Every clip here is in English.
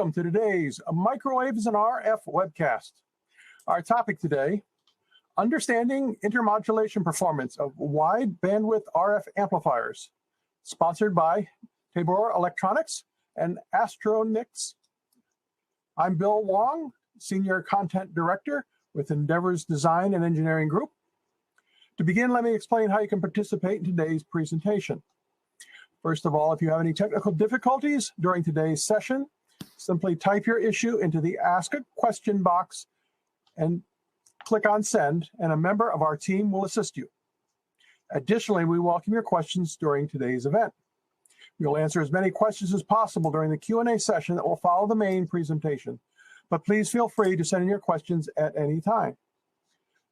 Welcome to today's Microwaves and RF webcast. Our topic today, understanding intermodulation performance of wide bandwidth RF amplifiers, sponsored by Tabor Electronics and Astronix. I'm Bill Wong, Senior Content Director with Endeavor's Design and Engineering Group. To begin, let me explain how you can participate in today's presentation. First of all, if you have any technical difficulties during today's session, simply type your issue into the Ask a Question box and click on Send, and a member of our team will assist you. Additionally, we welcome your questions during today's event. We will answer as many questions as possible during the Q&A session that will follow the main presentation, but please feel free to send in your questions at any time.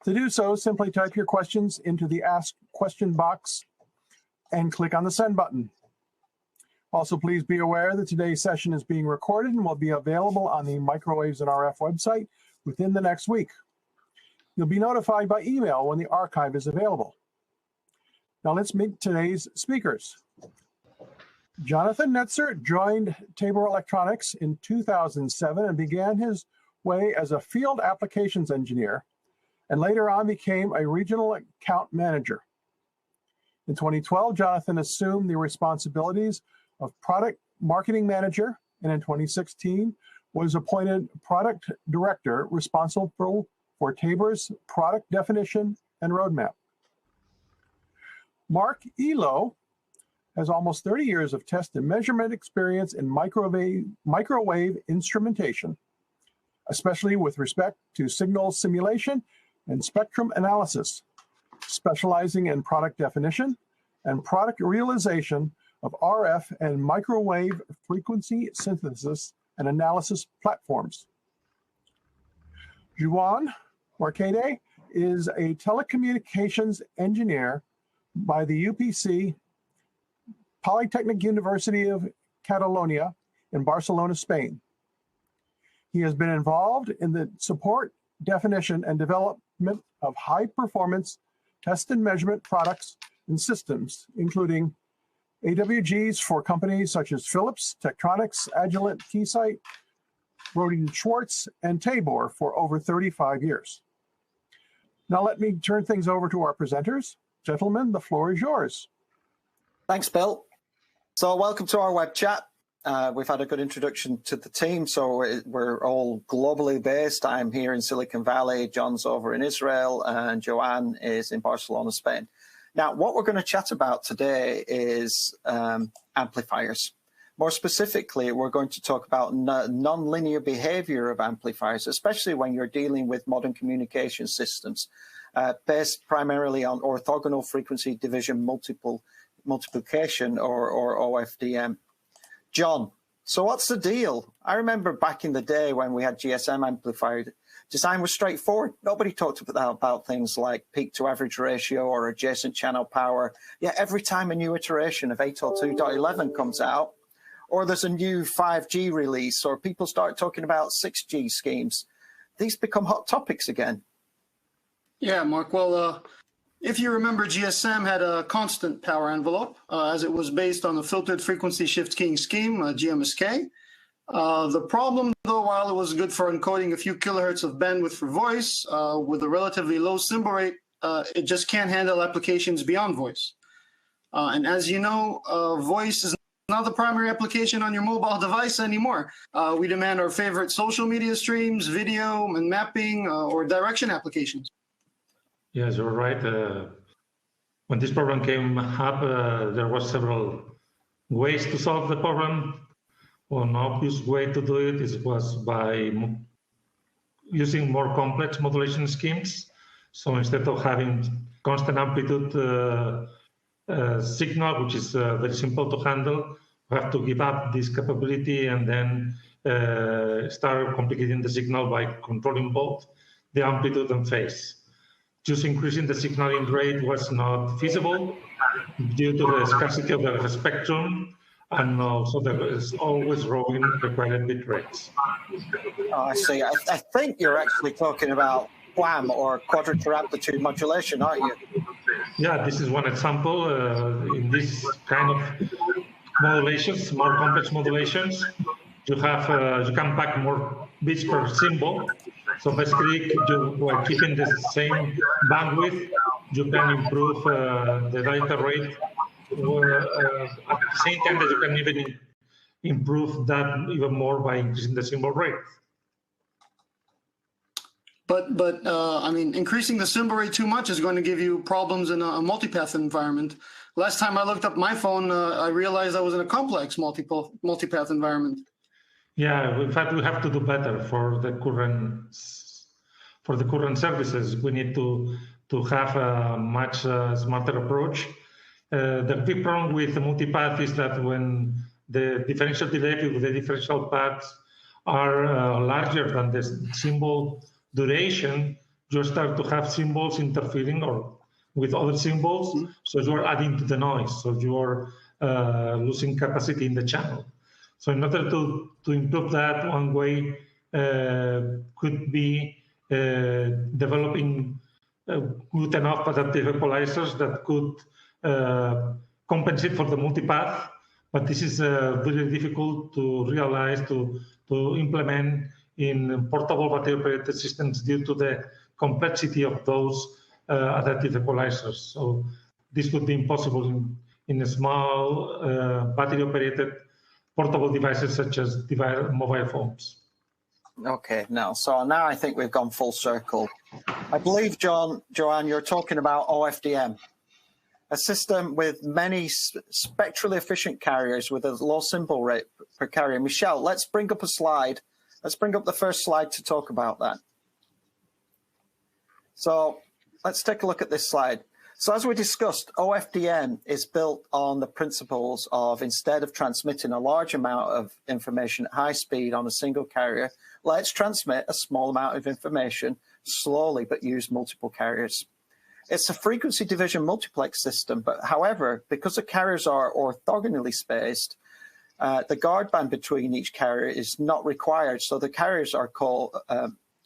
To do so, simply type your questions into the Ask Question box and click on the Send button. Also, please be aware that today's session is being recorded and will be available on the Microwaves and RF website within the next week. You'll be notified by email when the archive is available. Now let's meet today's speakers. Jonathan Netzer joined Tabor Electronics in 2007 and began his way as a field applications engineer, and later on became a regional account manager. In 2012, Jonathan assumed the responsibilities of product marketing manager, and in 2016 was appointed product director responsible for Tabor's product definition and roadmap. Mark Elo has almost 30 years of test and measurement experience in microwave instrumentation, especially with respect to signal simulation and spectrum analysis, specializing in product definition and product realization of RF and microwave frequency synthesis and analysis platforms. Juan Marcade is a telecommunications engineer by the UPC Polytechnic University of Catalonia in Barcelona, Spain. He has been involved in the support, definition, and development of high-performance test and measurement products and systems, including AWGs for companies such as Philips, Tektronix, Agilent, Keysight, Rohde & Schwartz, and Tabor for over 35 years. Now let me turn things over to our presenters. Gentlemen, the floor is yours. Thanks, Bill. So welcome to our web chat. We've had a good introduction to the team, so we're all globally based. I'm here in Silicon Valley, John's over in Israel, and Joanne is in Barcelona, Spain. Now, what we're going to chat about today is amplifiers. More specifically, we're going to talk about non-linear behavior of amplifiers, especially when you're dealing with modern communication systems, based primarily on orthogonal frequency division multiplication, or OFDM. John, so what's the deal? I remember back in the day when we had GSM amplifiers, design was straightforward. Nobody talked about things like peak to average ratio or adjacent channel power. Yet every time a new iteration of 802.11 comes out, or there's a new 5G release, or people start talking about 6G schemes, these become hot topics again. Yeah, Mark, well, if you remember, GSM had a constant power envelope, as it was based on the filtered frequency shift keying scheme, GMSK. The problem, though, while it was good for encoding a few kilohertz of bandwidth for voice, with a relatively low symbol rate, it just can't handle applications beyond voice. And as you know, voice is not the primary application on your mobile device anymore. We demand our favorite social media streams, video and mapping, or direction applications. Yes, you're right. When this problem came up, there was several ways to solve the problem. One obvious way to do it was by using more complex modulation schemes. So instead of having constant amplitude signal, which is very simple to handle, we have to give up this capability and then start complicating the signal by controlling both the amplitude and phase. Just increasing the signaling rate was not feasible due to the scarcity of the spectrum, and also there is always growing required bit rates. Oh, I see. I think you're actually talking about QAM, or quadrature amplitude modulation, aren't you? Yeah, this is one example. In this kind of modulations, more complex modulations, you have you can pack more bits per symbol. So basically, while keeping the same bandwidth, you can improve the data rate at the same time that you can even improve that even more by increasing the symbol rate. But I mean, increasing the symbol rate too much is going to give you problems in a multipath environment. Last time I looked up my phone, I realized I was in a complex multipath environment. Yeah, in fact, we have to do better for the current services. We need to have a much smarter approach. The big problem with the multipath is that when the differential delay with the differential paths are larger than the symbol duration, you start to have symbols interfering or with other symbols, so you are adding to the noise, so you are losing capacity in the channel. So in order to improve that, one way could be developing good enough adaptive equalizers that could compensate for the multipath, but this is very difficult to realize, to implement in portable battery-operated systems due to the complexity of those adaptive equalizers. So this would be impossible in small battery-operated portable devices such as mobile phones. Okay, now I think we've gone full circle. I believe, Joanne, you're talking about OFDM, a system with many spectrally efficient carriers with a low symbol rate per carrier. Michelle, let's bring up a slide. Let's bring up the first slide to talk about that. So let's take a look at this slide. So as we discussed, OFDM is built on the principles of, instead of transmitting a large amount of information at high speed on a single carrier, let's transmit a small amount of information slowly but use multiple carriers. It's a frequency division multiplex system, but however, because the carriers are orthogonally spaced, the guard band between each carrier is not required. So the carriers are called,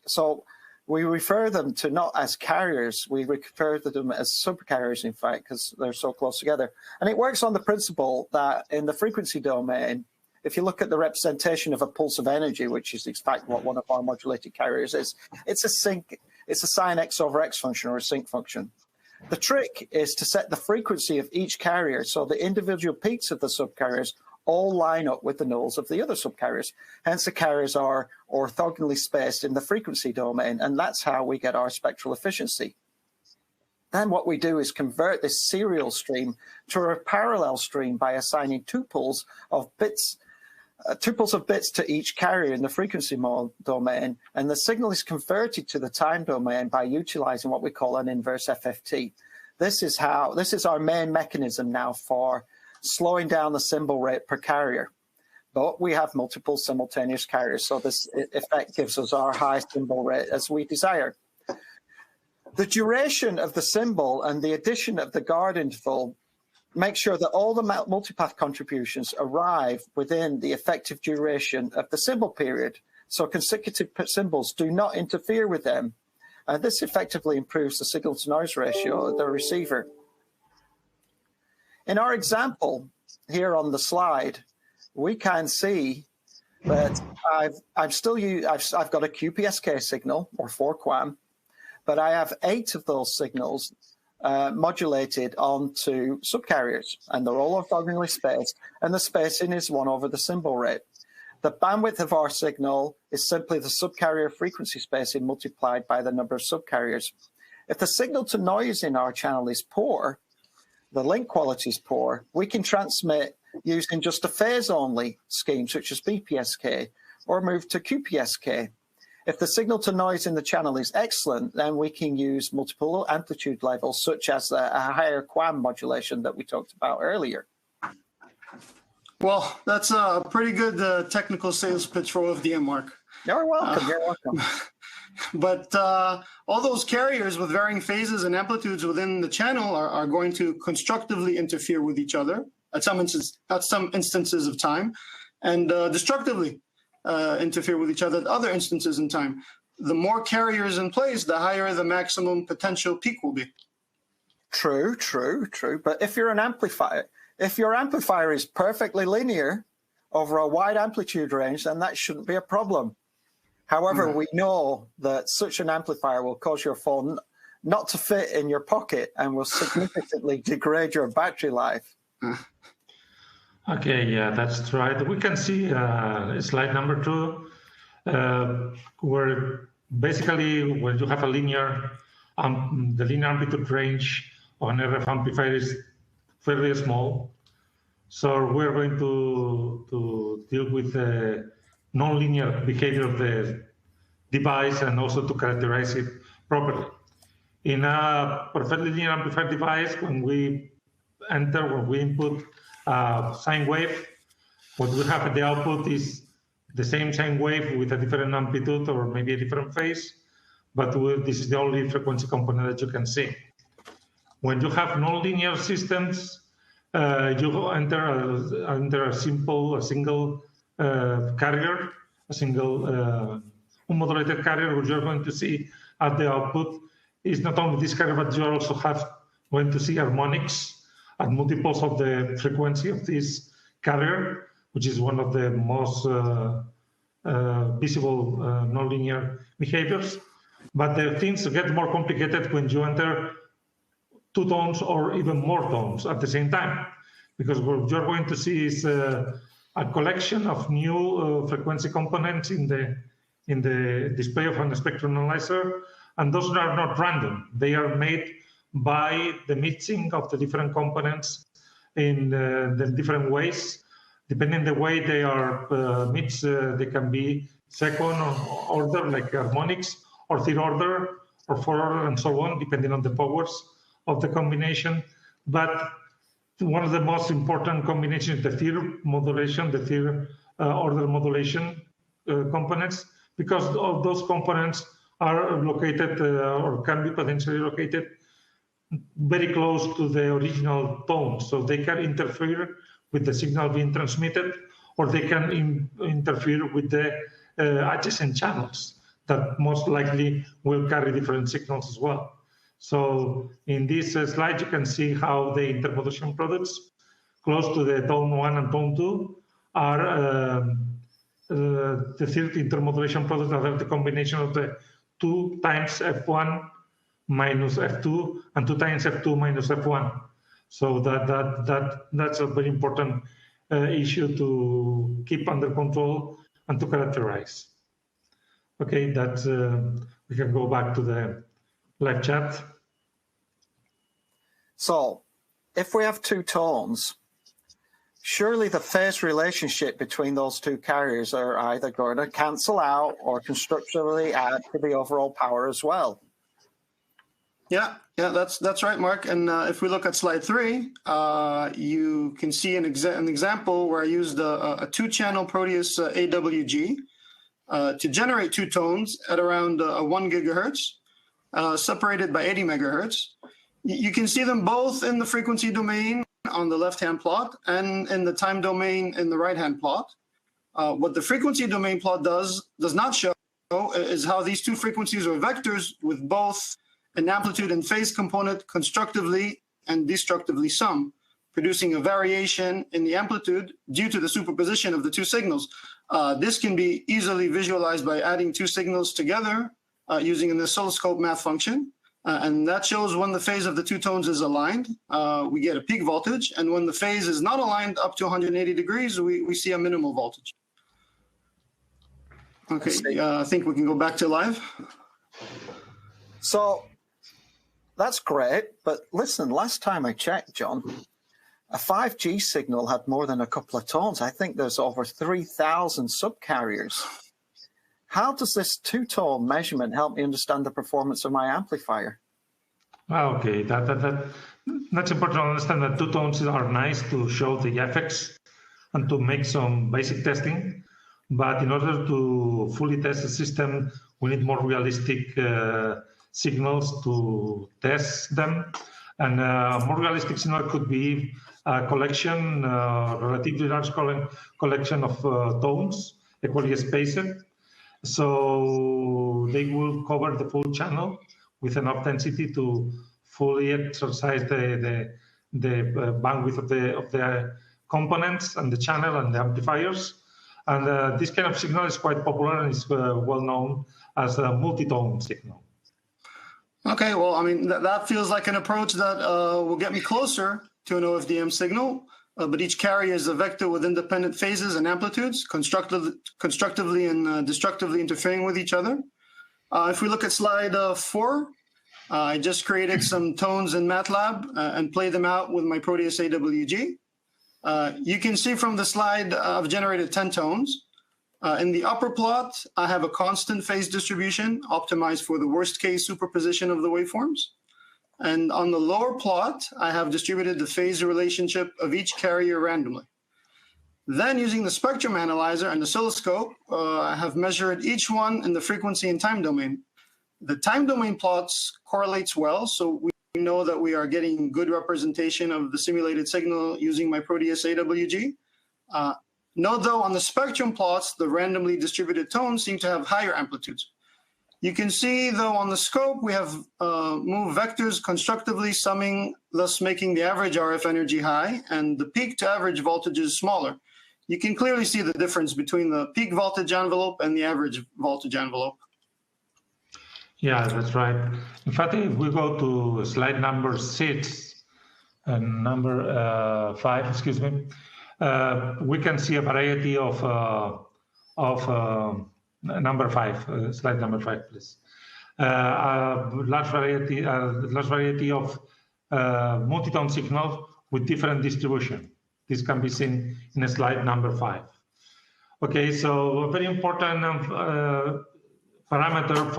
so we refer them to not as carriers, we refer to them as subcarriers, in fact, because they're so close together. And it works on the principle that in the frequency domain, if you look at the representation of a pulse of energy, which is in fact what one of our modulated carriers is, it's a sine x over x function or a sync function. The trick is to set the frequency of each carrier so the individual peaks of the subcarriers all line up with the nulls of the other subcarriers. Hence, the carriers are orthogonally spaced in the frequency domain, and that's how we get our spectral efficiency. Then what we do is convert this serial stream to a parallel stream by assigning tuples of bits to each carrier in the frequency domain, and the signal is converted to the time domain by utilizing what we call an inverse FFT. This is our main mechanism now for slowing down the symbol rate per carrier. But we have multiple simultaneous carriers, so this effect gives us our high symbol rate as we desire. The duration of the symbol and the addition of the guard interval make sure that all the multipath contributions arrive within the effective duration of the symbol period, so consecutive symbols do not interfere with them. And this effectively improves the signal-to-noise ratio of the receiver. In our example here on the slide, we can see that I've got a QPSK signal, or 4 QAM, but I have 8 of those signals modulated onto subcarriers, and they're all orthogonally spaced, and the spacing is 1 over the symbol rate. The bandwidth of our signal is simply the subcarrier frequency spacing multiplied by the number of subcarriers. If the signal to noise in our channel is poor, the link quality is poor, we can transmit using just a phase-only scheme, such as BPSK, or move to QPSK. If the signal to noise in the channel is excellent, then we can use multiple amplitude levels, such as a higher QAM modulation that we talked about earlier. Well, that's a pretty good technical sales pitch for OFDM, Mark. You're welcome. You're welcome. But all those carriers with varying phases and amplitudes within the channel are going to constructively interfere with each other at some instances of time, and destructively interfere with each other at other instances in time. The more carriers in place, the higher the maximum potential peak will be. True. But if you're an amplifier, if your amplifier is perfectly linear, over a wide amplitude range, then that shouldn't be a problem. However, we know that such an amplifier will cause your phone not to fit in your pocket and will significantly degrade your battery life. Okay, yeah, that's right. We can see slide number 2, where basically when you have a linear, the linear amplitude range of an RF amplifier is fairly small. So we're going to deal with the non-linear behavior of the device and also to characterize it properly. In a perfectly linear amplifier device, when we input a sine wave, what we have at the output is the same sine wave with a different amplitude or maybe a different phase, but this is the only frequency component that you can see. When you have non-linear systems, you enter a single carrier, a single unmodulated carrier, which you're going to see at the output is not only this carrier, but you also going to see harmonics at multiples of the frequency of this carrier, which is one of the most visible nonlinear behaviors. But the things get more complicated when you enter 2 tones or even more tones at the same time, because what you're going to see is a collection of new frequency components in the display of a spectrum analyzer, and those are not random. They are made by the mixing of the different components in the different ways. Depending on the way they are mixed, they can be second order, like harmonics, or third order, or fourth order, and so on, depending on the powers of the combination. But one of the most important combinations is the third modulation, the third order modulation components, because all those components are located or can be potentially located very close to the original tone. So they can interfere with the signal being transmitted, or they can interfere with the adjacent channels that most likely will carry different signals as well. So in this slide, you can see how the intermodulation products close to the tone 1 and tone 2 are the third intermodulation product are the combination of the 2 times F1 minus F2 and 2 times F2 minus F1. So that's a very important issue to keep under control and to characterize. Okay, that's we can go back to the live chat. So, if we have 2 tones, surely the phase relationship between those 2 carriers are either going to cancel out or constructively add to the overall power as well. Yeah, that's right, Mark. And if we look at slide 3, you can see an example where I used a 2-channel Proteus AWG to generate 2 tones at around 1 gigahertz, separated by 80 megahertz. You can see them both in the frequency domain on the left-hand plot and in the time domain in the right-hand plot. What the frequency domain plot does not show is how these 2 frequencies are vectors with both an amplitude and phase component constructively and destructively sum, producing a variation in the amplitude due to the superposition of the 2 signals. This can be easily visualized by adding 2 signals together using an oscilloscope math function. And that shows when the phase of the 2 tones is aligned, we get a peak voltage. And when the phase is not aligned up to 180 degrees, we see a minimal voltage. Okay, I think we can go back to live. So that's great. But listen, last time I checked, John, a 5G signal had more than a couple of tones. I think there's over 3,000 subcarriers. How does this 2-tone measurement help me understand the performance of my amplifier? Okay, that's important to understand that 2 tones are nice to show the effects and to make some basic testing. But in order to fully test the system, we need more realistic signals to test them. And more realistic signal could be a collection, relatively large collection of tones, equally spaced. So they will cover the full channel with enough density to fully exercise the bandwidth of the components and the channel and the amplifiers. And this kind of signal is quite popular and is well known as a multitone signal. Okay, well, I mean, that feels like an approach that will get me closer to an OFDM signal, but each carrier is a vector with independent phases and amplitudes, constructively and destructively interfering with each other. If we look at slide 4, I just created some tones in MATLAB and play them out with my Proteus AWG. You can see from the slide I've generated 10 tones. In the upper plot, I have a constant phase distribution optimized for the worst case superposition of the waveforms. And on the lower plot, I have distributed the phase relationship of each carrier randomly. Then using the spectrum analyzer and the oscilloscope, I have measured each one in the frequency and time domain. The time domain plots correlates well, so we know that we are getting good representation of the simulated signal using my Proteus AWG. Note though, on the spectrum plots, the randomly distributed tones seem to have higher amplitudes. You can see though on the scope, we have moved vectors constructively summing, thus making the average RF energy high and the peak to average voltages smaller. You can clearly see the difference between the peak voltage envelope and the average voltage envelope. Yeah, that's right. In fact, if we go to slide number 6 and number 5, excuse me, we can see a variety of number 5, slide number 5, please. Large variety of multitone signals with different distribution. This can be seen in slide number 5. Okay, so a very important parameter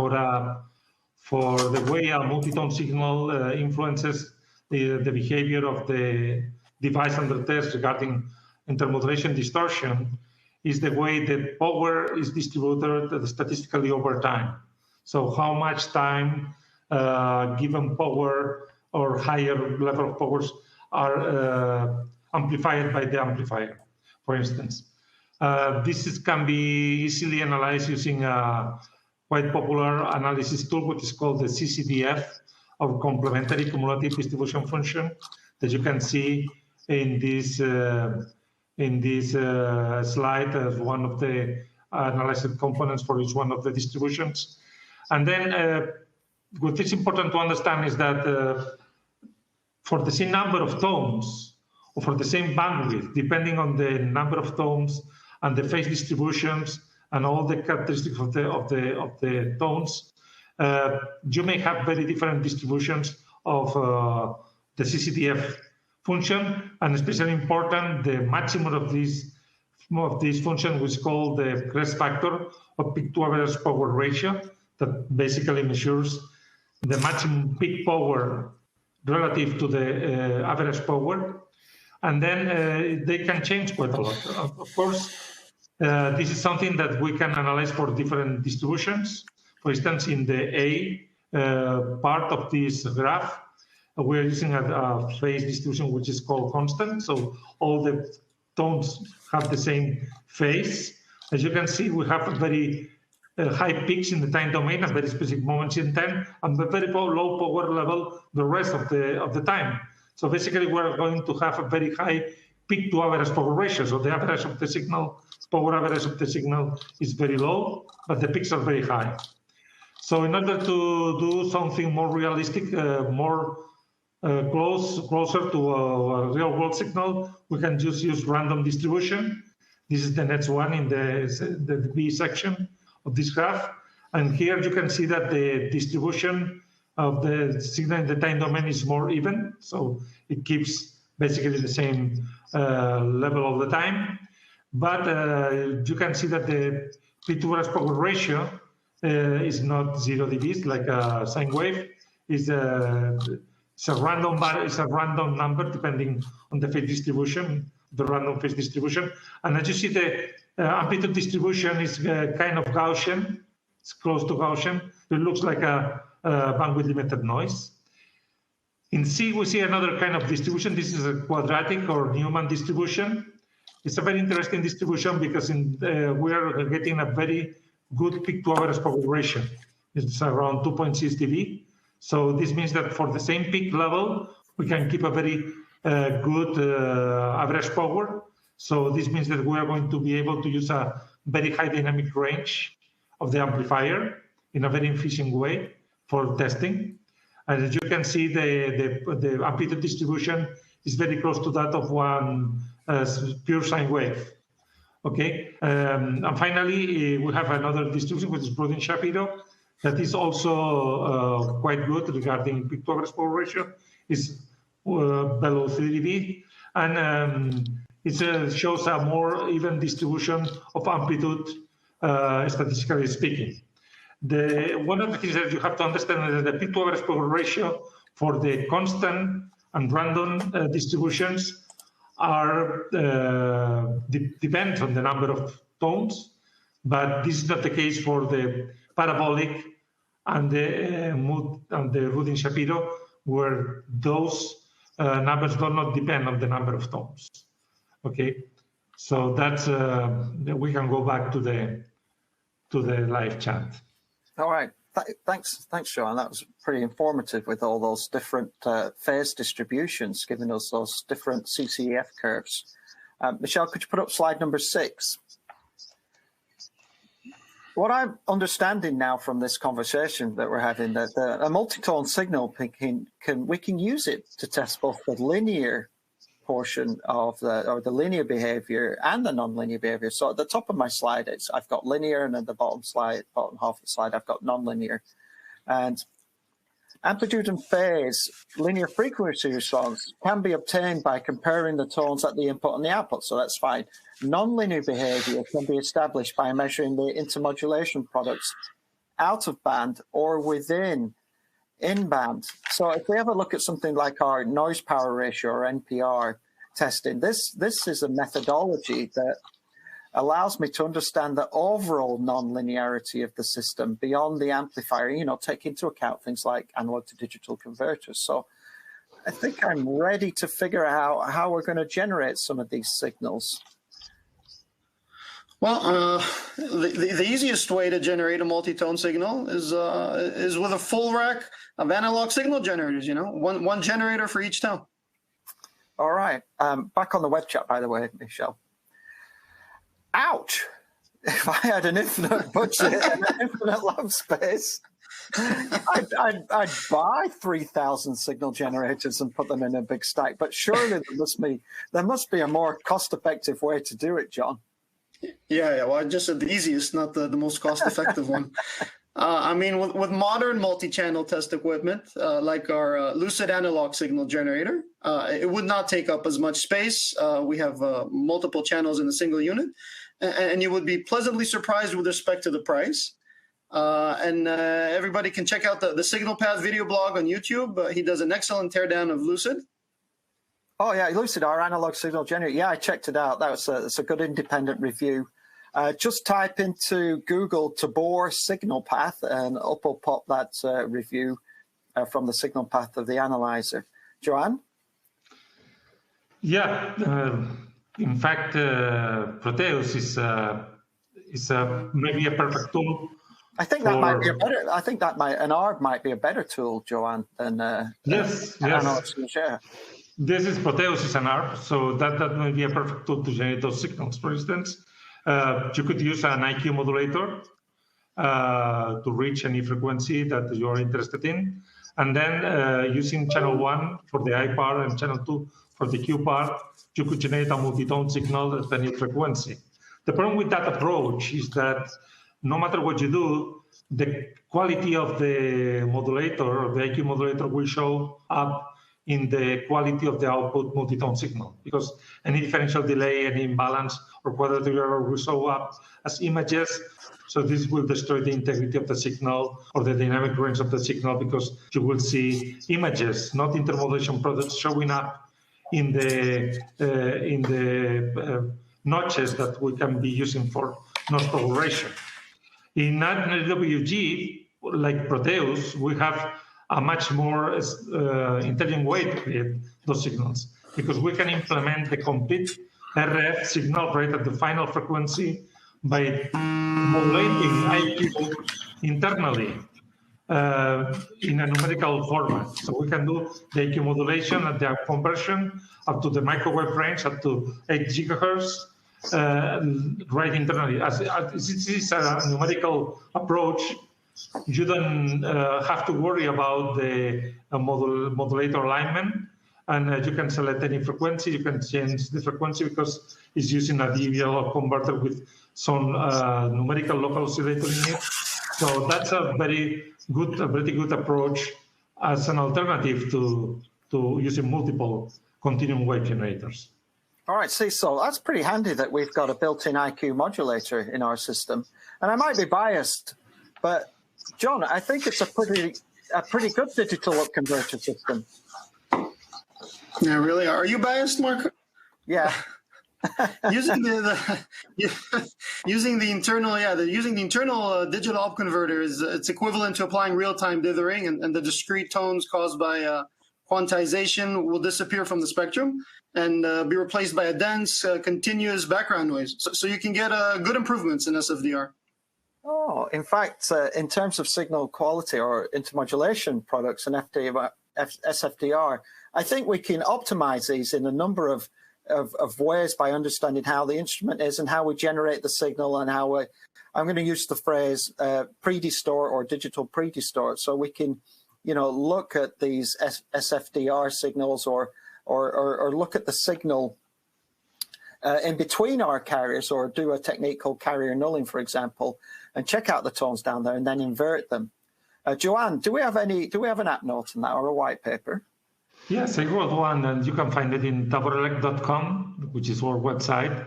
for the way a multitone signal influences the behavior of the device under test regarding intermodulation distortion is the way that power is distributed statistically over time. So how much time given power or higher level of powers are amplified by the amplifier, for instance. This can be easily analyzed using a quite popular analysis tool, which is called the CCDF, or complementary cumulative distribution function, that you can see in this slide as one of the analyzed components for each one of the distributions. And then what is important to understand is that for the same number of tones or for the same bandwidth, depending on the number of tones and the phase distributions and all the characteristics of the tones, you may have very different distributions of the CCDF function, and especially important, the maximum of this function, which is called the crest factor of peak to average power ratio, that basically measures the maximum peak power relative to the average power. And then they can change quite a lot. Of course, this is something that we can analyze for different distributions. For instance, in the A part of this graph, we're using a phase distribution which is called constant. So all the tones have the same phase. As you can see, we have a very high peaks in the time domain at very specific moments in time, and a very low power level the rest of the time. So basically, we're going to have a very high peak to average power ratio. So the average of the signal, power average of the signal is very low, but the peaks are very high. So in order to do something more realistic, closer to a real-world signal, we can just use random distribution. This is the next one in the B section of this graph. And here you can see that the distribution of the signal in the time domain is more even. So it keeps basically the same level all the time. But you can see that the peak to average power ratio is not 0 dBs like a sine wave. It's a random number depending on the phase distribution, the random phase distribution. And as you see, the amplitude distribution is kind of Gaussian. It's close to Gaussian. It looks like a bandwidth limited noise. In C, we see another kind of distribution. This is a quadratic or Newman distribution. It's a very interesting distribution because we are getting a very good peak to average power ratio. It's around 2.6 dB. So this means that for the same peak level, we can keep a very good average power. So this means that we are going to be able to use a very high dynamic range of the amplifier in a very efficient way for testing. And as you can see, the amplitude distribution is very close to that of one pure sine wave. Okay, and finally, we have another distribution, which is Brodin-Shapiro, that is also quite good regarding peak to average power ratio. It's below 3 dB, and it shows a more even distribution of amplitude, statistically speaking. One of the things that you have to understand is that the peak to average power ratio for the constant and random distributions are depend on the number of tones, but this is not the case for the parabolic and the Rudin-Shapiro, where those numbers do not depend on the number of tones. Okay, so that's we can go back to the live chat. All right. Thanks, Joanne. That was pretty informative with all those different phase distributions, giving us those different CCEF curves. Michelle, could you put up slide number 6? What I'm understanding now from this conversation that we're having, that a multitone signal we can use it to test both the linear portion of the linear behavior and the non-linear behavior. So at the top of my slide, I've got linear, and at the bottom half of the slide, I've got non-linear. And amplitude and phase linear frequency response can be obtained by comparing the tones at the input and the output, so that's fine. Non-linear behavior can be established by measuring the intermodulation products out of band or within in band. So if we have a look at something like our noise power ratio or NPR testing, this is a methodology that allows me to understand the overall non-linearity of the system beyond the amplifier, take into account things like analog to digital converters. So I think I'm ready to figure out how we're going to generate some of these signals. Well, the easiest way to generate a multi-tone signal is with a full rack of analog signal generators, one generator for each tone. All right. Back on the web chat, by the way, Michelle. Ouch! If I had an infinite budget and an infinite lab space, I'd buy 3,000 signal generators and put them in a big stack. But surely there must be a more cost-effective way to do it, John. Yeah. Well, I just said the easiest, not the most cost-effective one. I mean, with modern multi-channel test equipment, like our Lucid analog signal generator, it would not take up as much space. We have multiple channels in a single unit, and you would be pleasantly surprised with respect to the price. And everybody can check out the Signal Path video blog on YouTube. He does an excellent teardown of Lucid. Oh, yeah, Lucid, our analog signal generator. Yeah, I checked it out. That's a good independent review. Just type into Google Tabor Signal Path, and up will pop that review from the Signal Path of the analyzer. Joanne? Yeah, in fact, Proteus is maybe a perfect tool. I think that might be a better. I think that an ARB might be a better tool, Joanne, than yes. Share. This is Proteus is an ARB, so that may be a perfect tool to generate those signals. For instance, you could use an IQ modulator to reach any frequency that you are interested in, and then using channel 1 for the I part and channel 2 for the Q part, you could generate a multi-tone signal at any frequency. The problem with that approach is that no matter what you do, the quality of the modulator or the IQ modulator will show up in the quality of the output multi-tone signal, because any differential delay, any imbalance or quadratic error will show up as images. So this will destroy the integrity of the signal or the dynamic range of the signal, because you will see images, not intermodulation products, showing up in the notches that we can be using for noise power ratio. In WG, like Proteus, we have a much more intelligent way to create those signals, because we can implement the complete RF signal right at the final frequency by modulating IQ internally. in a numerical format. So we can do the EQ modulation and the conversion up to the microwave range, up to 8 gigahertz, right internally. As this is a numerical approach, you don't have to worry about the modulator alignment, and you can select any frequency. You can change the frequency because it's using a DVL converter with some numerical local oscillator in it. So that's a very good approach as an alternative to using multiple continuum wave generators. All right, see, so that's pretty handy that we've got a built-in IQ modulator in our system. And I might be biased, but John, I think it's a pretty good digital up converter system. Yeah, really? Are you biased, Mark? Yeah. using the internal digital up converter it's equivalent to applying real-time dithering, and the discrete tones caused by quantization will disappear from the spectrum and be replaced by a dense continuous background noise. So you can get good improvements in SFDR. Oh, in fact, in terms of signal quality or intermodulation products and SFDR, I think we can optimize these in a number of ways by understanding how the instrument is and how we generate the signal and how I'm going to use the phrase pre-distort or digital pre-distort. So we can, look at these SFDR signals or look at the signal in between our carriers, or do a technique called carrier nulling, for example, and check out the tones down there and then invert them. Joanne, do we have an app note on that or a white paper? Yes, I wrote one, and you can find it in taborelect.com, which is our website.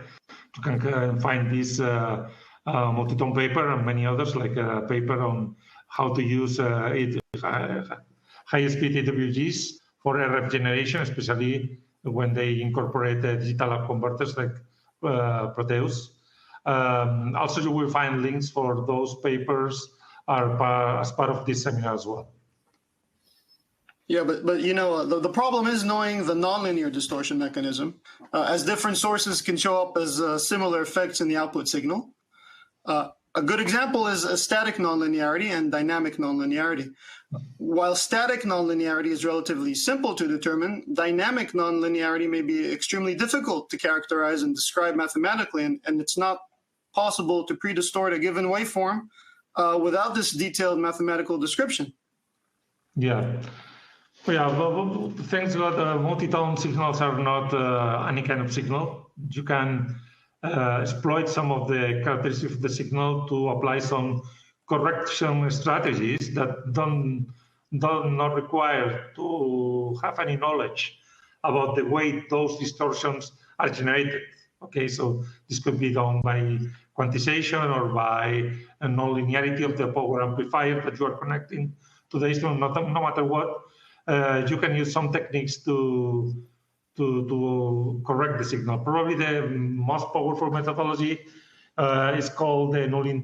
You can find this Multitone paper and many others, like a paper on how to use high-speed AWGs for RF generation, especially when they incorporate digital up converters like Proteus. Also, you will find links for those papers as part of this seminar as well. Yeah, but the problem is knowing the nonlinear distortion mechanism, as different sources can show up as similar effects in the output signal. A good example is a static nonlinearity and dynamic nonlinearity. While static nonlinearity is relatively simple to determine, dynamic nonlinearity may be extremely difficult to characterize and describe mathematically, and it's not possible to predistort a given waveform without this detailed mathematical description. Yeah. Yeah, well, thanks God, multitone signals are not any kind of signal. You can exploit some of the characteristics of the signal to apply some correction strategies that do not require to have any knowledge about the way those distortions are generated. Okay, so this could be done by quantization or by a non-linearity of the power amplifier that you are connecting to the instrument, no matter what. You can use some techniques to correct the signal. Probably the most powerful methodology is called the Nulling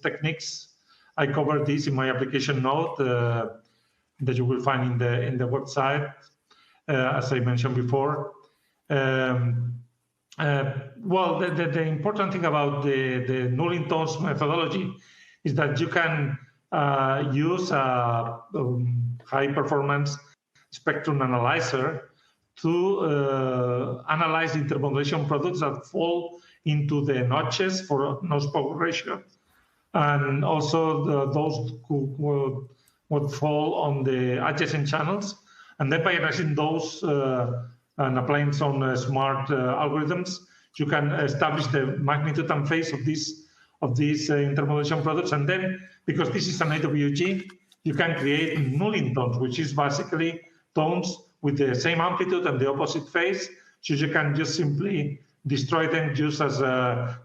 techniques. I covered this in my application note that you will find in the website, as I mentioned before. Well, the important thing about the Nulling methodology is that you can use a high-performance spectrum analyzer to analyze intermodulation products that fall into the notches for notch power ratio, and also those who would fall on the adjacent channels. And then by analyzing those and applying some smart algorithms, you can establish the magnitude and phase of these intermodulation products. And then, because this is an AWG, you can create Nulling tones, which is basically tones with the same amplitude and the opposite phase. So you can just simply destroy them just as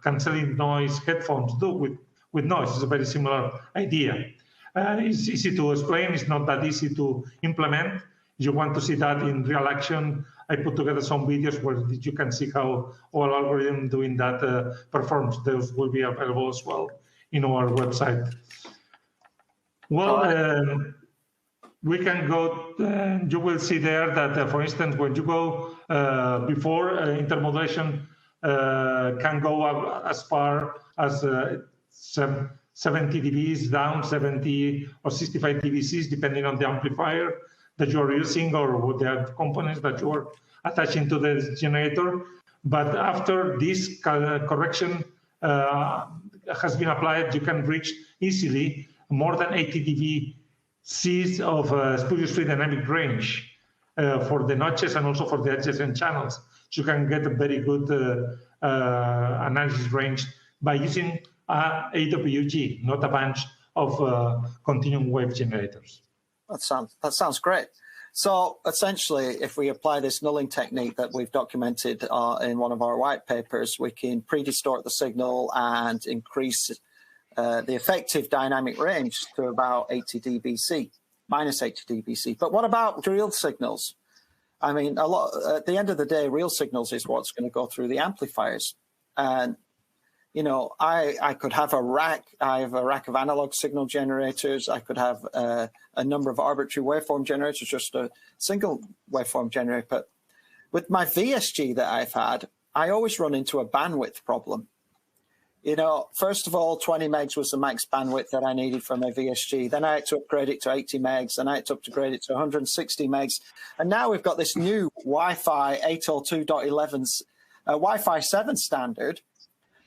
canceling noise headphones do with noise. It's a very similar idea. It's easy to explain. It's not that easy to implement. You want to see that in real action. I put together some videos where you can see how all algorithm doing that performs. Those will be available as well in our website. Well, we can go, you will see there that, for instance, when you go before intermodulation can go up as far as 70 dBs down, 70 or 65 dBcs, depending on the amplifier that you are using or the components that you are attaching to the generator. But after this correction has been applied, you can reach easily more than 80 dBcs of spurious-free dynamic range for the notches and also for the adjacent channels. So you can get a very good analysis range by using AWG, not a bunch of continuum wave generators. That sounds great. So essentially, if we apply this nulling technique that we've documented in one of our white papers, we can pre-distort the signal and increase the effective dynamic range to about 80 dBc, minus 80 dBc. But what about real signals? I mean, at the end of the day, real signals is what's going to go through the amplifiers. And you know, I could have a rack. I have a rack of analog signal generators. I could have a number of arbitrary waveform generators, just a single waveform generator. But with my VSG that I've had, I always run into a bandwidth problem. You know, first of all, 20 megs was the max bandwidth that I needed for my VSG. Then I had to upgrade it to 80 megs. Then I had to upgrade it to 160 megs. And now we've got this new Wi-Fi 802.11's Wi-Fi 7 standard.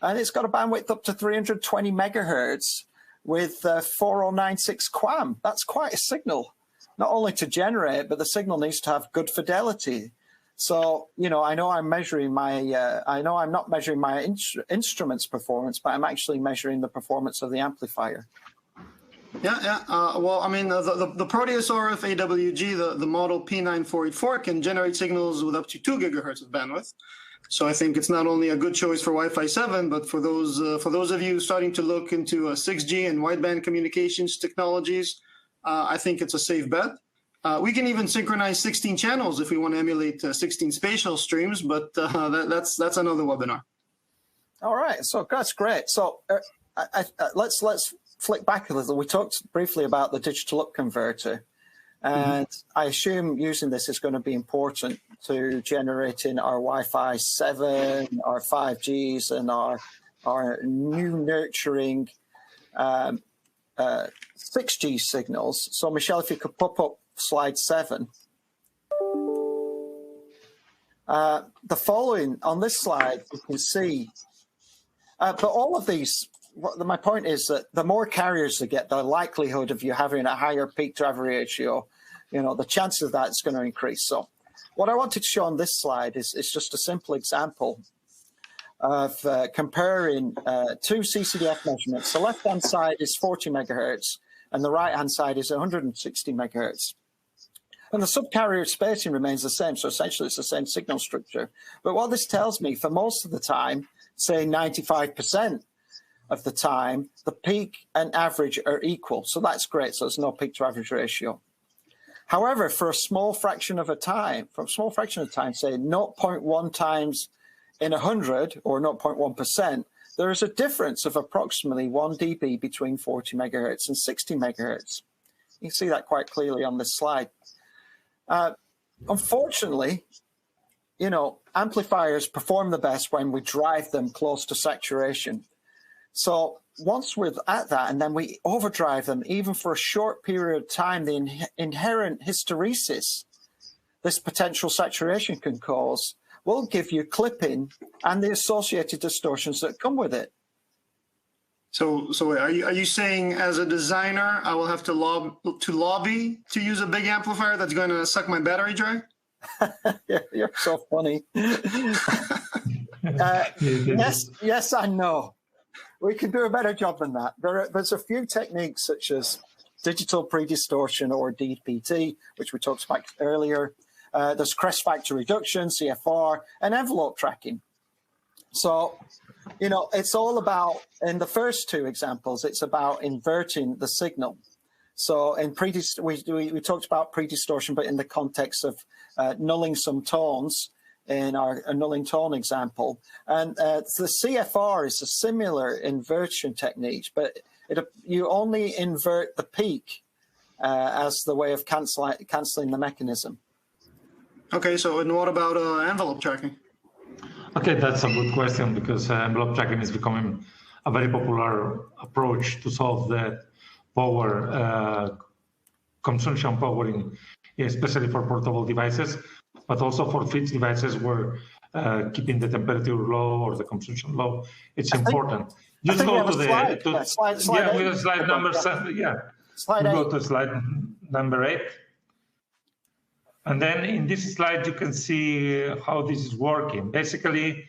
And it's got a bandwidth up to 320 megahertz with 4096 QAM. That's quite a signal, not only to generate, but the signal needs to have good fidelity. So, you know, I know I'm measuring my, I know I'm not measuring my instrument's performance, but I'm actually measuring the performance of the amplifier. Yeah. Well, I mean, the Proteus RF AWG, the model P9484, can generate signals with up to 2 gigahertz of bandwidth. So I think it's not only a good choice for Wi-Fi 7, but for those of you starting to look into 6G and wideband communications technologies, I think it's a safe bet. We can even synchronize 16 channels if we want to emulate 16 spatial streams, but that's another webinar. All right, so that's great. So let's flick back a little. We talked briefly about the digital up converter, and I assume using this is going to be important to generating our Wi-Fi 7, our 5Gs, and our new nurturing 6G signals. So Michelle, if you could pop up slide 7. The following on this slide, you can see, but all of these, my point is that the more carriers you get, the likelihood of you having a higher peak driver ratio, you know, the chance of that is going to increase. So what I wanted to show on this slide is just a simple example of comparing two CCDF measurements. The left-hand side is 40 megahertz, and the right-hand side is 160 megahertz. And the subcarrier spacing remains the same, so essentially it's the same signal structure. But what this tells me, for most of the time, say 95% of the time, the peak and average are equal. So that's great, so there's no peak to average ratio. However, for a small fraction of a time, say 0.1 times in 100 or 0.1%, there is a difference of approximately 1 dB between 40 megahertz and 60 megahertz. You can see that quite clearly on this slide. Unfortunately, you know, amplifiers perform the best when we drive them close to saturation. So once we're at that and then we overdrive them, even for a short period of time, the inherent hysteresis this potential saturation can cause will give you clipping and the associated distortions that come with it. So are you saying as a designer, I will have to lobby to use a big amplifier that's going to suck my battery dry? Yeah, you're so funny. Yes and no. We can do a better job than that. There's a few techniques such as digital pre-distortion or DPT, which we talked about earlier. There's crest factor reduction, CFR, and envelope tracking. So, you know, it's all about, in the first two examples, it's about inverting the signal. So in we talked about pre-distortion, but in the context of nulling some tones in our nulling tone example. And the CFR is a similar inversion technique, but you only invert the peak as the way of cancelling the mechanism. Okay, so and what about envelope tracking? Okay, that's a good question because envelope tracking is becoming a very popular approach to solve the power consumption powering, especially for portable devices, but also for fixed devices where keeping the temperature low or the consumption low, it's important. Just go to the slide number 7. Yeah, slide 8. Go to slide number 8. And then in this slide, you can see how this is working. Basically,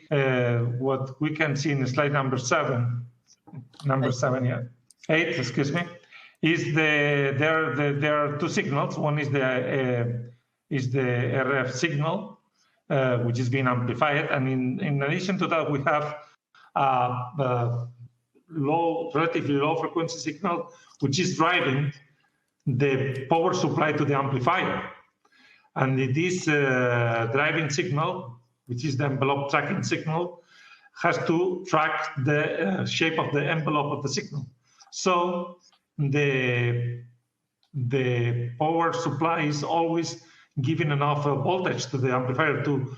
what we can see in slide number 7, 8, excuse me, is there are two signals. One is the RF signal, which is being amplified, and in addition to that, we have a relatively low frequency signal, which is driving the power supply to the amplifier. And this driving signal, which is the envelope tracking signal, has to track the shape of the envelope of the signal. So the power supply is always giving enough voltage to the amplifier to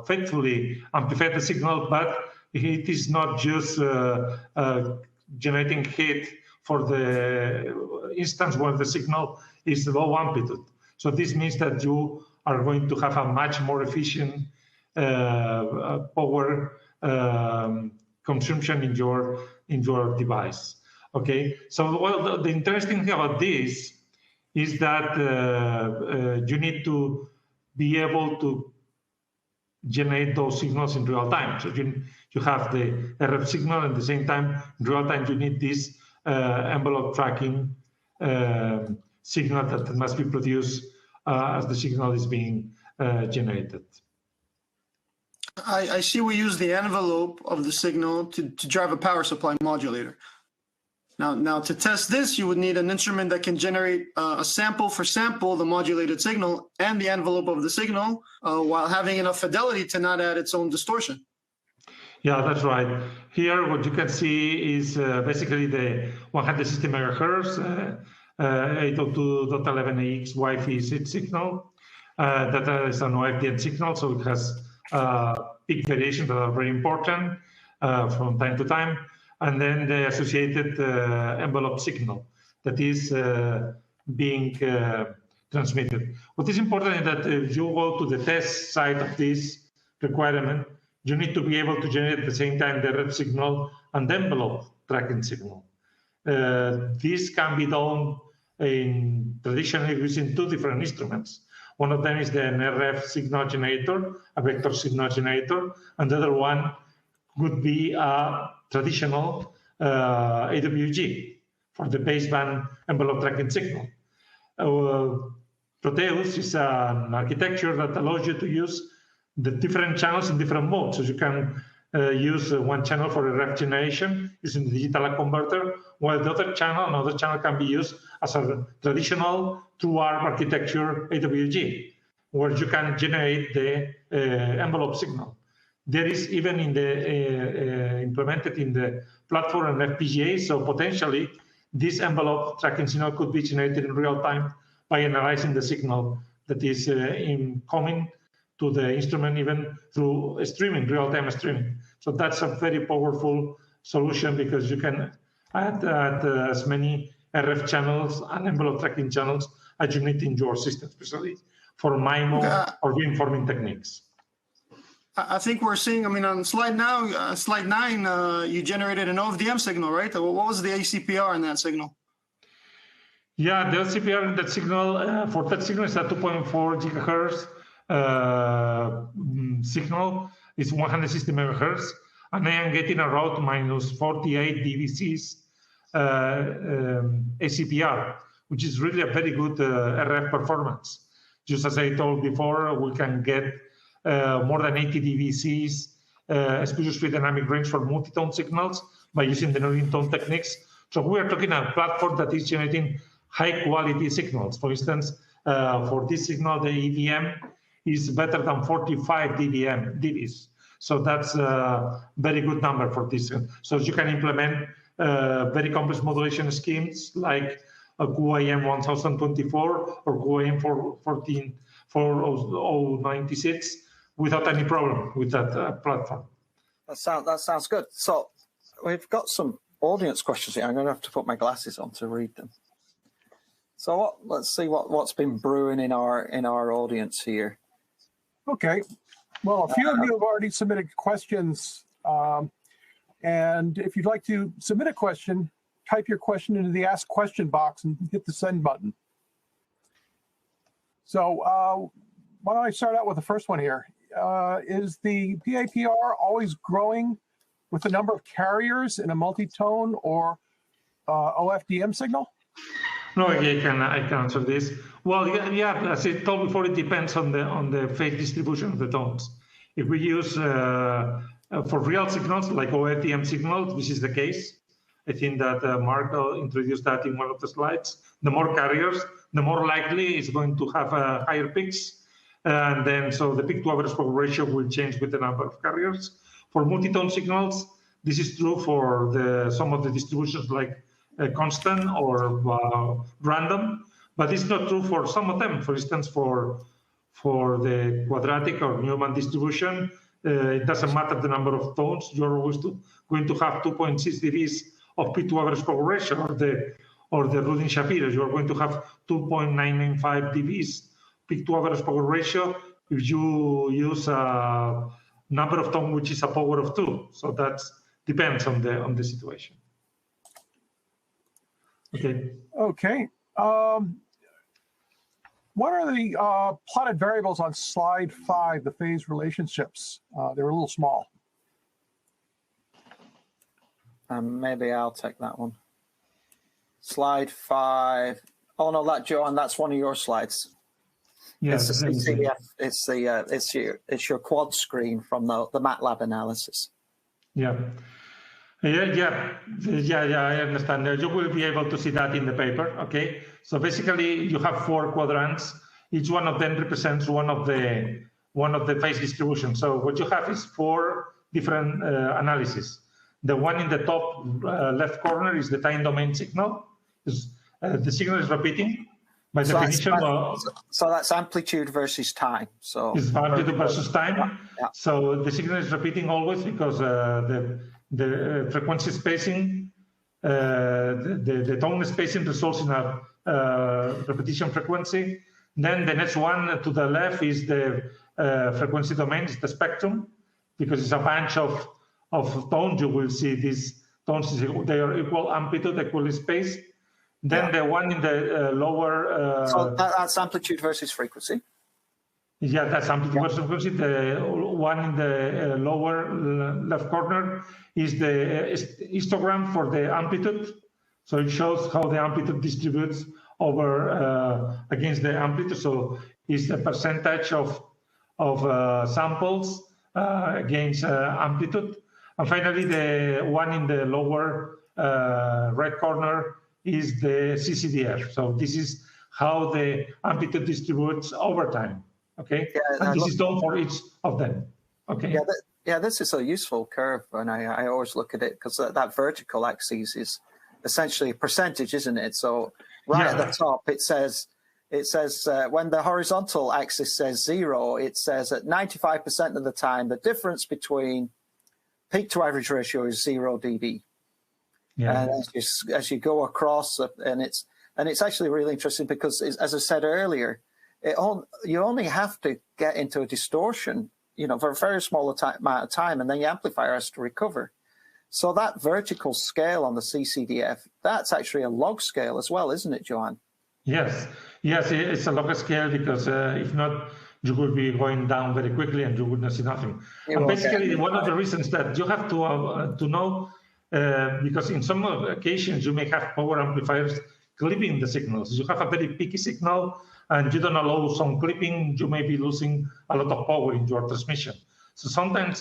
faithfully amplify the signal, but it is not just generating heat for the instance where the signal is low amplitude. So this means that you are going to have a much more efficient power consumption in your device. Okay. So the interesting thing about this is that you need to be able to generate those signals in real time. So you have the RF signal, and at the same time, in real time, you need this envelope tracking signal that must be produced as the signal is being generated. I see we use the envelope of the signal to drive a power supply modulator. Now, to test this, you would need an instrument that can generate a sample for sample, the modulated signal, and the envelope of the signal, while having enough fidelity to not add its own distortion. Yeah, that's right. Here, what you can see is basically the 160 megahertz 802.11ax Wi-Fi 6 signal. That is an OFDM signal, so it has peak variations that are very important from time to time. And then the associated envelope signal that is being transmitted. What is important is that if you go to the test side of this requirement, you need to be able to generate at the same time the RF signal and the envelope tracking signal. This can be done traditionally using two different instruments. One of them is the RF signal generator, a vector signal generator, and the other one would be a traditional AWG for the baseband envelope tracking signal. Proteus is an architecture that allows you to use the different channels in different modes. So you can use one channel for RF generation using the digital converter, while another channel can be used as a traditional through-arm architecture AWG, where you can generate the envelope signal. There is even in the implemented in the platform and FPGA, so potentially this envelope tracking signal could be generated in real time by analyzing the signal that is incoming to the instrument, even through streaming, real-time streaming. So that's a very powerful solution because you can add as many RF channels and envelope tracking channels as you need in your system, especially for MIMO or beamforming techniques. I think we're seeing, on slide 9, you generated an OFDM signal, right? What was the ACPR in that signal? Yeah, the ACPR in that signal, for that signal is a 2.4 gigahertz signal. It's 160 megahertz, and I am getting around minus 48 dBCs ACPR, which is really a very good RF performance. Just as I told before, we can get more than 80 dBCs exposure-free dynamic range for multitone signals by using the Nulling tone techniques. So we are talking a platform that is generating high-quality signals. For instance, for this signal, the EVM is better than 45 dBs. So that's a very good number for this. So you can implement very complex modulation schemes like a QAM 1024 or QAM 4096 without any problem with that platform. That sounds good. So we've got some audience questions here. I'm going to have to put my glasses on to read them. So let's see what's been brewing in our audience here. Okay. Well, a few of you have already submitted questions. And if you'd like to submit a question, type your question into the Ask Question box and hit the send button. So why don't I start out with the first one here? Is the PAPR always growing with the number of carriers in a multitone or OFDM signal? No, I can answer this. Well, yeah, as I told before, it depends on the phase distribution of the tones. If we use for real signals like OFDM signals, which is the case, I think that Mark introduced that in one of the slides. The more carriers, the more likely it's going to have higher peaks, and then so the peak to average power ratio will change with the number of carriers. For multitone signals, this is true for some of the distributions like constant or random, but it's not true for some of them. For instance, for the quadratic or Newman distribution, it doesn't matter the number of tones. You're always going to have 2.6 dBs of peak to average power ratio, or the Rudin-Shapiro. You're going to have 2.995 dBs peak to average power ratio if you use a number of tones which is a power of 2. So that depends on the situation. Okay. Okay. What are the plotted variables on slide 5, the phase relationships? They're a little small. Maybe I'll take that one. Slide 5. Oh no, Joanne, that's one of your slides. Yes, it's your quad screen from the MATLAB analysis. Yeah, I understand. You will be able to see that in the paper. Okay, so basically you have 4 quadrants. Each one of them represents one of the phase distributions. So what you have is 4 different analyses. The one in the top left corner is the time domain signal. The signal is repeating. By definition, so that's amplitude versus time. So it's amplitude versus time. Yeah. So the signal is repeating always because the frequency spacing, the tone spacing results in a repetition frequency. Then the next one to the left is the frequency domain, it's the spectrum, because it's a bunch of tones. You will see these tones, they are equal amplitude, equally spaced. Then the one in the lower... so that's amplitude versus frequency? Yeah, that's amplitude versus frequency. The one in the lower left corner is the histogram for the amplitude. So it shows how the amplitude distributes over against the amplitude. So it's the percentage of samples against amplitude. And finally, the one in the lower right corner is the CCDF. So this is how the amplitude distributes over time. Okay, and this is done for each of them. Okay. Yeah, this is a useful curve, and I always look at it because that vertical axis is essentially a percentage, isn't it? So at the top, it says when the horizontal axis says 0, it says at 95% of the time the difference between peak to average ratio is 0 dB. Yeah. And as you go across, and it's actually really interesting because, as I said earlier, you only have to get into a distortion, for a very small amount of time, and then your amplifier has to recover. So that vertical scale on the CCDF, that's actually a log scale as well, isn't it, Johan? Yes, it's a log scale because if not, you would be going down very quickly and you would not see nothing. And basically, one of the reasons that you have to know. Because in some occasions you may have power amplifiers clipping the signals. You have a very peaky signal and you don't allow some clipping, you may be losing a lot of power in your transmission. So sometimes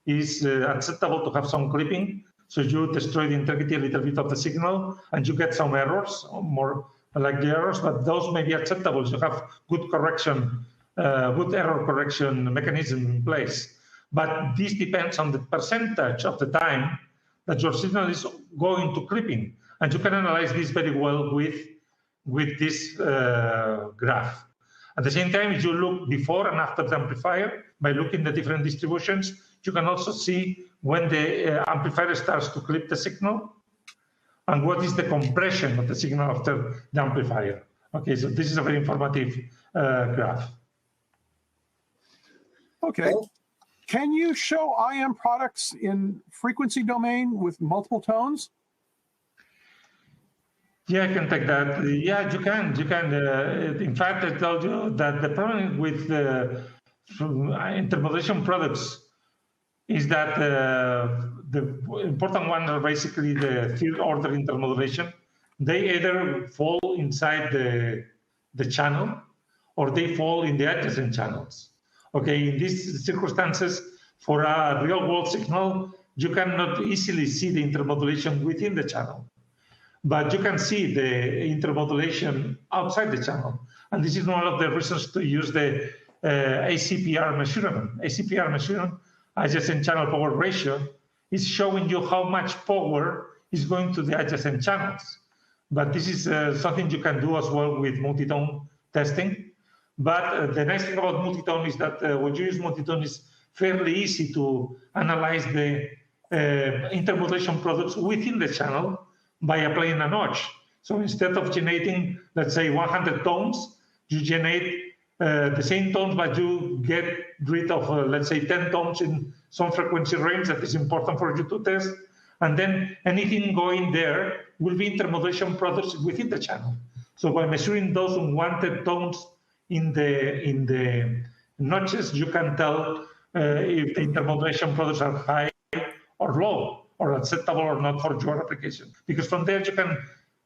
it's acceptable to have some clipping, so you destroy the integrity a little bit of the signal and you get some errors, more like the errors, but those may be acceptable. You have good correction, good error correction mechanism in place. But this depends on the percentage of the time that your signal is going to clipping. And you can analyze this very well with this graph. At the same time, if you look before and after the amplifier, by looking at the different distributions, you can also see when the amplifier starts to clip the signal, and what is the compression of the signal after the amplifier. Okay, so this is a very informative graph. Okay. Can you show IM products in frequency domain with multiple tones? Yeah, I can take that. Yeah, you can. You can. In fact, I told you that the problem with intermodulation products is that the important ones are basically the third order intermodulation. They either fall inside the channel or they fall in the adjacent channels. Okay, in these circumstances, for a real world signal, you cannot easily see the intermodulation within the channel, but you can see the intermodulation outside the channel. And this is one of the reasons to use the ACPR measurement. ACPR measurement, adjacent channel power ratio, is showing you how much power is going to the adjacent channels. But this is something you can do as well with multitone testing. But the nice thing about multitone is that when you use multitone, it's fairly easy to analyze the intermodulation products within the channel by applying a notch. So instead of generating, let's say, 100 tones, you generate the same tones, but you get rid of, let's say, 10 tones in some frequency range that is important for you to test. And then anything going there will be intermodulation products within the channel. So by measuring those unwanted tones in the notches, you can tell if the intermodulation products are high or low, or acceptable or not for your application. Because from there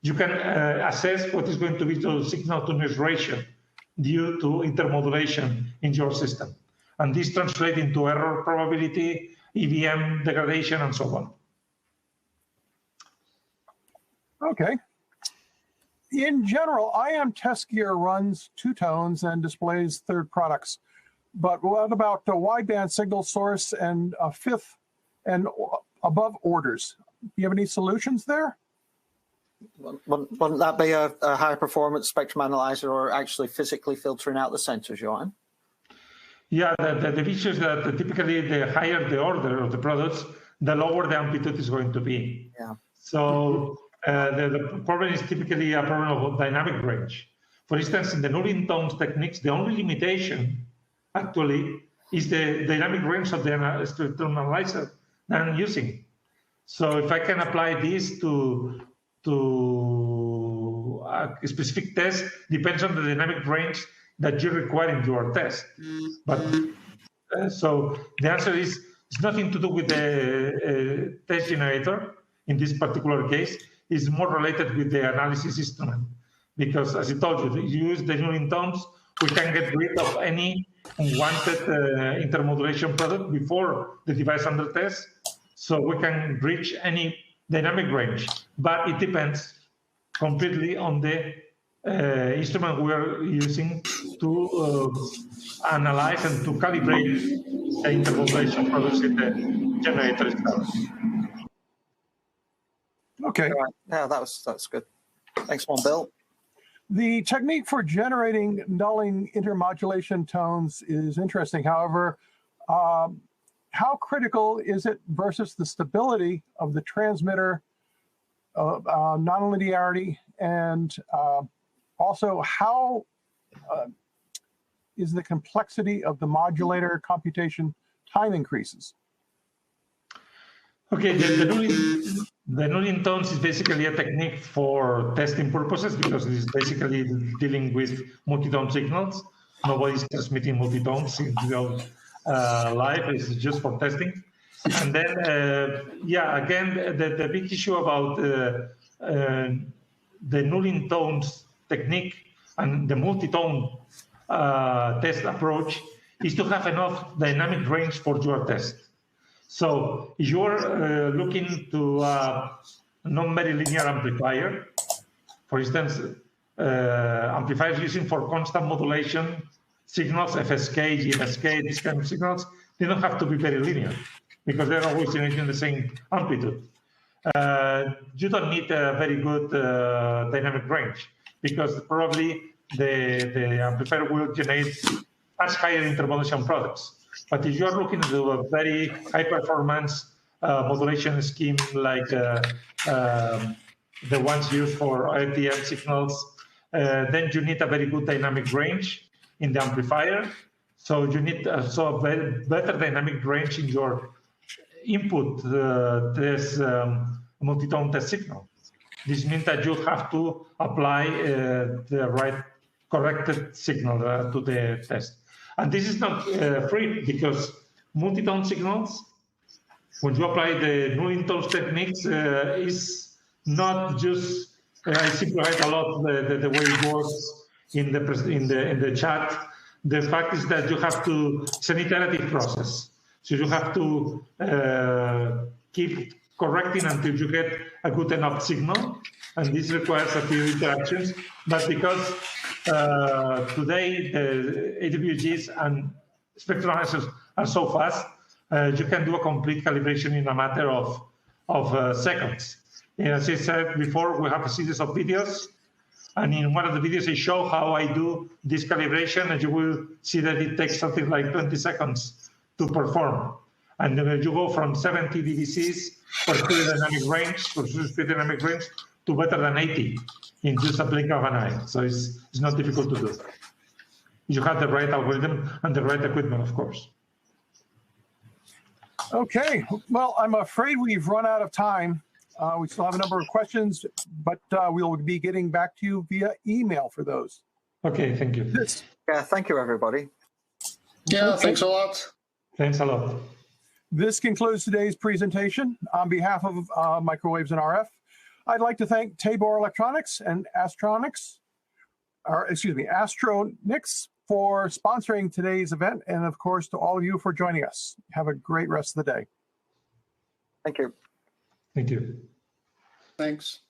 you can assess what is going to be the signal to noise ratio due to intermodulation in your system. And this translates into error probability, EVM degradation, and so on. Okay. In general, IM test gear runs two tones and displays third products. But what about the wideband signal source and a fifth and above orders? Do you have any solutions there? Wouldn't that be a high performance spectrum analyzer, or actually physically filtering out the centers, Johan? Yeah, the issue is that typically the higher the order of the products, the lower the amplitude is going to be. Yeah. So the problem is typically a problem of dynamic range. For instance, in the Nulling tones techniques, the only limitation actually is the dynamic range of the spectrum analyzer that I'm using. So if I can apply this to a specific test, depends on the dynamic range that you require in your test. But so the answer is, it's nothing to do with the test generator in this particular case. It's more related with the analysis instrument. Because as I told you, if you use the Nulling tones, we can get rid of any unwanted intermodulation product before the device under test. So we can reach any dynamic range, but it depends completely on the instrument we are using to analyze and to calibrate the intermodulation products in the generator itself. Okay. Yeah, that's good. Thanks, Bill. The technique for generating nulling intermodulation tones is interesting. However, how critical is it versus the stability of the transmitter, non-linearity, and also how is the complexity of the modulator computation time increases? Okay, the Nulling tones is basically a technique for testing purposes because it is basically dealing with multitone signals. Nobody's transmitting multitones in real life. It's just for testing. And then, yeah, again, the big issue about the Nulling tones technique and the multitone test approach is to have enough dynamic range for your test. So if you're looking to a non-very linear amplifier, for instance, amplifiers using for constant modulation signals, FSK, GMSK, these kind of signals, they don't have to be very linear because they're always generating the same amplitude. You don't need a very good dynamic range because probably the amplifier will generate much higher intermodulation products. But if you're looking to a very high performance modulation scheme like the ones used for OFDM signals, then you need a very good dynamic range in the amplifier. So you need also a better dynamic range in your input this multitone test signal. This means that you have to apply the right corrected signal to the test. And this is not free, because multitone signals, when you apply the Nulling tone techniques, is not just, I simplified a lot the way it works in the chat. The fact is that you have to, it's an iterative process. So you have to keep correcting until you get a good enough signal. And this requires a few interactions. But because today the AWGs and spectral analyzers are so fast, you can do a complete calibration in a matter of seconds. As I said before, we have a series of videos. And in one of the videos, I show how I do this calibration, and you will see that it takes something like 20 seconds to perform. And then you go from 70 DVCs for speed dynamic range, to better than 80 in just a blink of an eye. So it's not difficult to do. You have the right algorithm and the right equipment, of course. Okay, well, I'm afraid we've run out of time. We still have a number of questions, but we'll be getting back to you via email for those. Okay, thank you. Yeah, thank you, everybody. Yeah, thanks a lot. Thanks a lot. This concludes today's presentation. On behalf of Microwaves and RF, I'd like to thank Tabor Electronics and Astronix for sponsoring today's event, and of course to all of you for joining us. Have a great rest of the day. Thank you. Thank you. Thanks.